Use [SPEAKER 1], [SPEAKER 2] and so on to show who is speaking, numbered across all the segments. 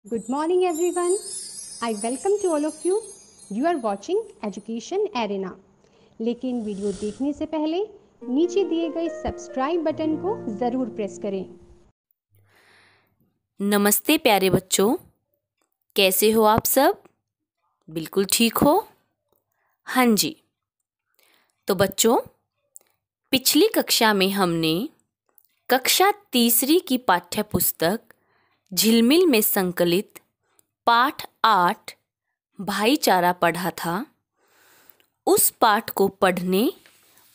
[SPEAKER 1] Good morning everyone. I welcome to all of you. You are watching Education Arena. लेकिन video देखने से पहले नीचे दिए गए सब्सक्राइब बटन को ज़रूर प्रेस करें।
[SPEAKER 2] नमस्ते प्यारे बच्चों, कैसे हो आप सब? बिल्कुल ठीक हो? हाँ जी। तो बच्चों, पिछली कक्षा में हमने कक्षा तीसरी की पाठ्य पुस्तक झिलमिल में संकलित पाठ 8 भाईचारा पढ़ा था। उस पाठ को पढ़ने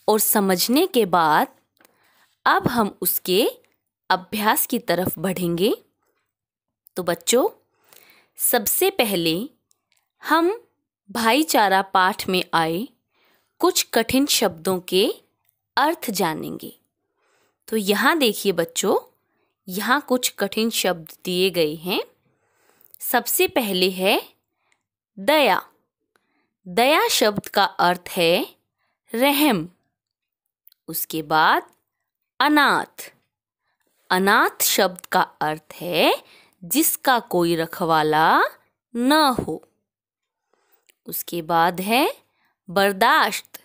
[SPEAKER 2] और समझने के बाद अब हम उसके अभ्यास की तरफ बढ़ेंगे। तो बच्चों, सबसे पहले हम भाईचारा पाठ में आए कुछ कठिन शब्दों के अर्थ जानेंगे। तो यहाँ देखिए बच्चों, यहाँ कुछ कठिन शब्द दिए गए हैं। सबसे पहले है दया। दया शब्द का अर्थ है रहम। उसके बाद अनाथ। अनाथ शब्द का अर्थ है जिसका कोई रखवाला न हो। उसके बाद है बर्दाश्त।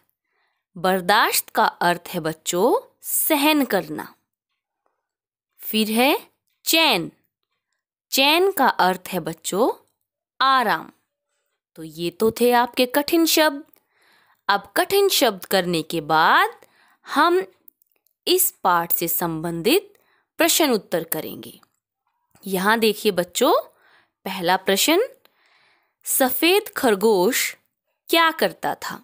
[SPEAKER 2] बर्दाश्त का अर्थ है बच्चों सहन करना। फिर है चैन। चैन का अर्थ है बच्चों आराम। तो ये तो थे आपके कठिन शब्द। अब कठिन शब्द करने के बाद हम इस पाठ से संबंधित प्रश्न उत्तर करेंगे। यहाँ देखिए बच्चों, पहला प्रश्न, सफेद खरगोश क्या करता था?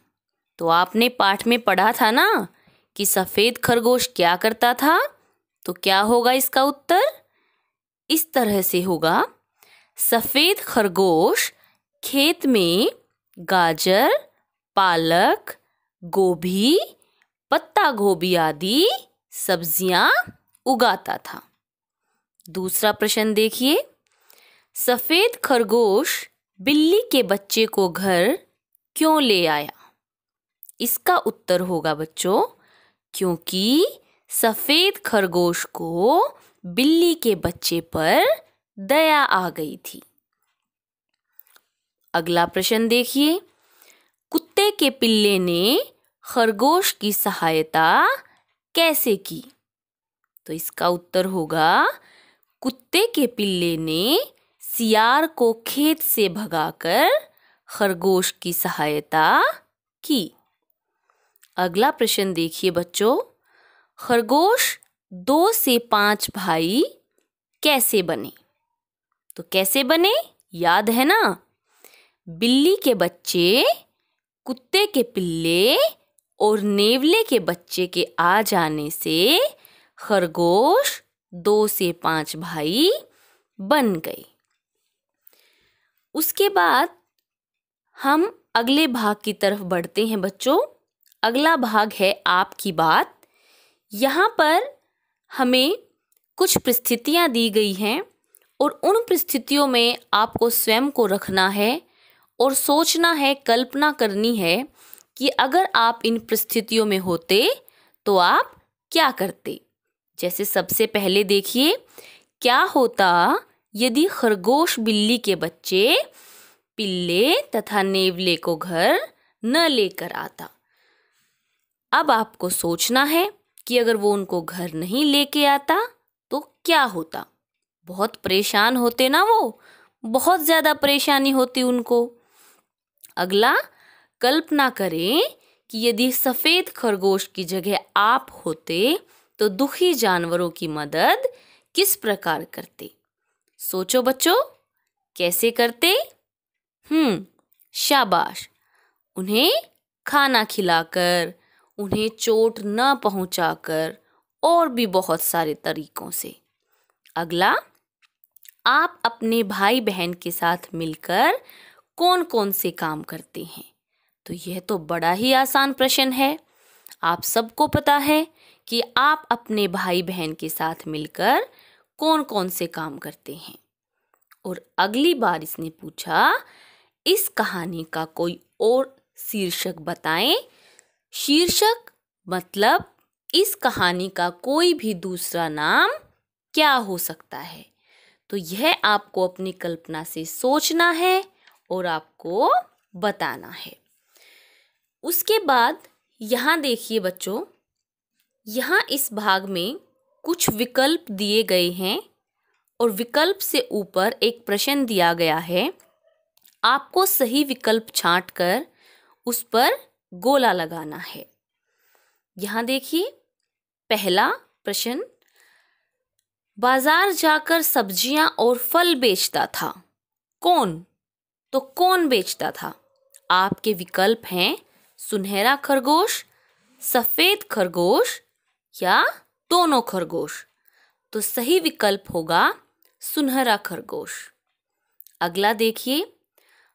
[SPEAKER 2] तो आपने पाठ में पढ़ा था ना कि सफेद खरगोश क्या करता था। तो क्या होगा इसका उत्तर? इस तरह से होगा, सफेद खरगोश खेत में गाजर, पालक, गोभी, पत्ता गोभी आदि सब्जियां उगाता था। दूसरा प्रश्न देखिए, सफेद खरगोश बिल्ली के बच्चे को घर क्यों ले आया? इसका उत्तर होगा बच्चों, क्योंकि सफेद खरगोश को बिल्ली के बच्चे पर दया आ गई थी। अगला प्रश्न देखिए, कुत्ते के पिल्ले ने खरगोश की सहायता कैसे की? तो इसका उत्तर होगा, कुत्ते के पिल्ले ने सियार को खेत से भगाकर खरगोश की सहायता की। अगला प्रश्न देखिए बच्चों, खरगोश 2 से 5 भाई कैसे बने? तो कैसे बने याद है ना? बिल्ली के बच्चे, कुत्ते के पिल्ले और नेवले के बच्चे के आ जाने से खरगोश 2 से 5 भाई बन गए। उसके बाद हम अगले भाग की तरफ बढ़ते हैं बच्चों। अगला भाग है आपकी बात। यहाँ पर हमें कुछ परिस्थितियाँ दी गई हैं और उन परिस्थितियों में आपको स्वयं को रखना है और सोचना है, कल्पना करनी है कि अगर आप इन परिस्थितियों में होते तो आप क्या करते। जैसे सबसे पहले देखिए, क्या होता यदि खरगोश बिल्ली के बच्चे, पिल्ले तथा नेवले को घर न लेकर आता। अब आपको सोचना है कि अगर वो उनको घर नहीं लेके आता तो क्या होता। बहुत परेशान होते ना, वो बहुत ज्यादा परेशानी होती उनको। अगला, कल्पना करें कि यदि सफेद खरगोश की जगह आप होते तो दुखी जानवरों की मदद किस प्रकार करते। सोचो बच्चों, कैसे करते? शाबाश। उन्हें खाना खिलाकर, उन्हें चोट न पहुंचाकर और भी बहुत सारे तरीकों से। अगला, आप अपने भाई बहन के साथ मिलकर कौन कौन से काम करते हैं? तो यह तो बड़ा ही आसान प्रश्न है। आप सबको पता है कि आप अपने भाई बहन के साथ मिलकर कौन कौन से काम करते हैं। और अगली बार इसने पूछा, इस कहानी का कोई और शीर्षक बताएं। शीर्षक मतलब इस कहानी का कोई भी दूसरा नाम क्या हो सकता है। तो यह आपको अपनी कल्पना से सोचना है और आपको बताना है। उसके बाद यहाँ देखिए बच्चों, यहाँ इस भाग में कुछ विकल्प दिए गए हैं और विकल्प से ऊपर एक प्रश्न दिया गया है। आपको सही विकल्प छांटकर उस पर गोला लगाना है। यहाँ देखिए पहला प्रश्न, बाजार जाकर सब्जियां और फल बेचता था कौन? तो कौन बेचता था? आपके विकल्प हैं सुनहरा खरगोश, सफेद खरगोश या दोनों खरगोश। तो सही विकल्प होगा सुनहरा खरगोश। अगला देखिए,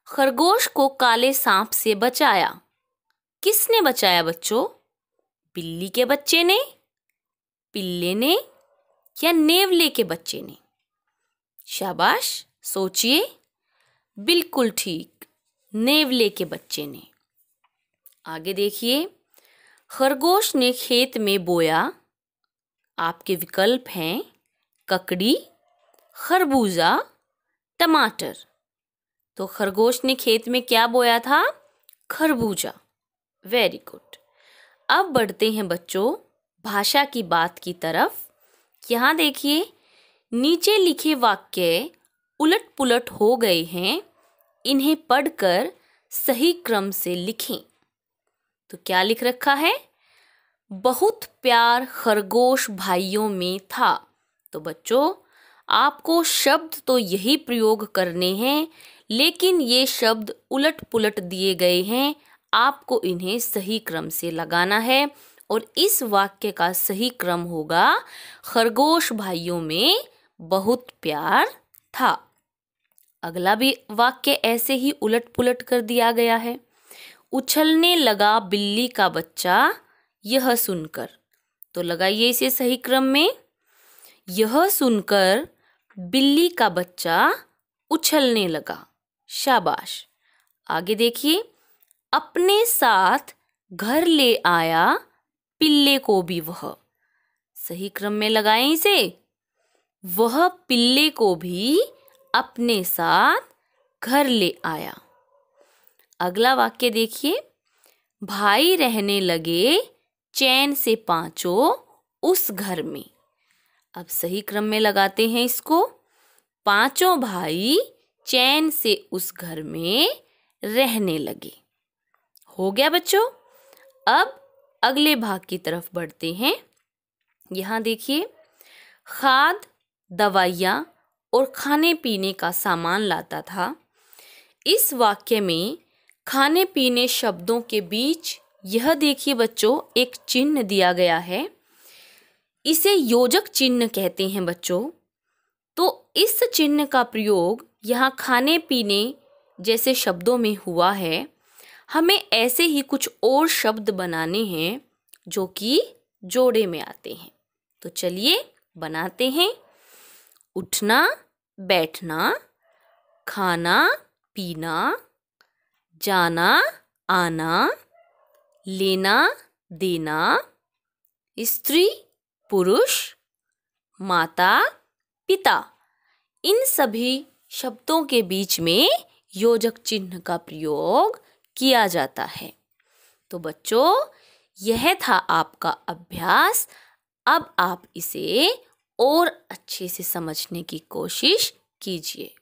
[SPEAKER 2] खरगोश को काले सांप से बचाया। किसने बचाया बच्चों? बिल्ली के बच्चे ने, पिल्ले ने या नेवले के बच्चे ने? शाबाश, सोचिए। बिल्कुल ठीक, नेवले के बच्चे ने। आगे देखिए, खरगोश ने खेत में बोया। आपके विकल्प हैं ककड़ी, खरबूजा, टमाटर। तो खरगोश ने खेत में क्या बोया था? खरबूजा। Very good. अब बढ़ते हैं बच्चों भाषा की बात की तरफ। यहाँ देखिए, नीचे लिखे वाक्य उलट पुलट हो गए हैं। इन्हें पढ़कर सही क्रम से लिखें। तो क्या लिख रखा है? बहुत प्यार खरगोश भाइयों में था। तो बच्चों, आपको शब्द तो यही प्रयोग करने हैं, लेकिन ये शब्द उलट पुलट दिए गए हैं। आपको इन्हें सही क्रम से लगाना है और इस वाक्य का सही क्रम होगा खरगोश भाइयों में बहुत प्यार था। अगला भी वाक्य ऐसे ही उलट पुलट कर दिया गया है। उछलने लगा बिल्ली का बच्चा यह सुनकर। तो लगाइए इसे सही क्रम में। यह सुनकर बिल्ली का बच्चा उछलने लगा। शाबाश। आगे देखिए, अपने साथ घर ले आया पिल्ले को भी वह। सही क्रम में लगाएं इसे। वह पिल्ले को भी अपने साथ घर ले आया। अगला वाक्य देखिए, भाई रहने लगे चैन से पांचों उस घर में। अब सही क्रम में लगाते हैं इसको। पांचों भाई चैन से उस घर में रहने लगे। हो गया बच्चों। अब अगले भाग की तरफ बढ़ते हैं। यहाँ देखिए, खाद, दवाइयाँ और खाने पीने का सामान लाता था। इस वाक्य में खाने पीने शब्दों के बीच यह देखिए बच्चों एक चिन्ह दिया गया है। इसे योजक चिन्ह कहते हैं बच्चों। तो इस चिन्ह का प्रयोग यहाँ खाने पीने जैसे शब्दों में हुआ है। हमें ऐसे ही कुछ और शब्द बनाने हैं जो कि जोड़े में आते हैं। तो चलिए बनाते हैं। उठना, बैठना, खाना, पीना, जाना, आना, लेना, देना, स्त्री, पुरुष, माता, पिता। इन सभी शब्दों के बीच में योजक चिन्ह का प्रयोग किया जाता है। तो बच्चों, यह था आपका अभ्यास। अब आप इसे और अच्छे से समझने की कोशिश कीजिए।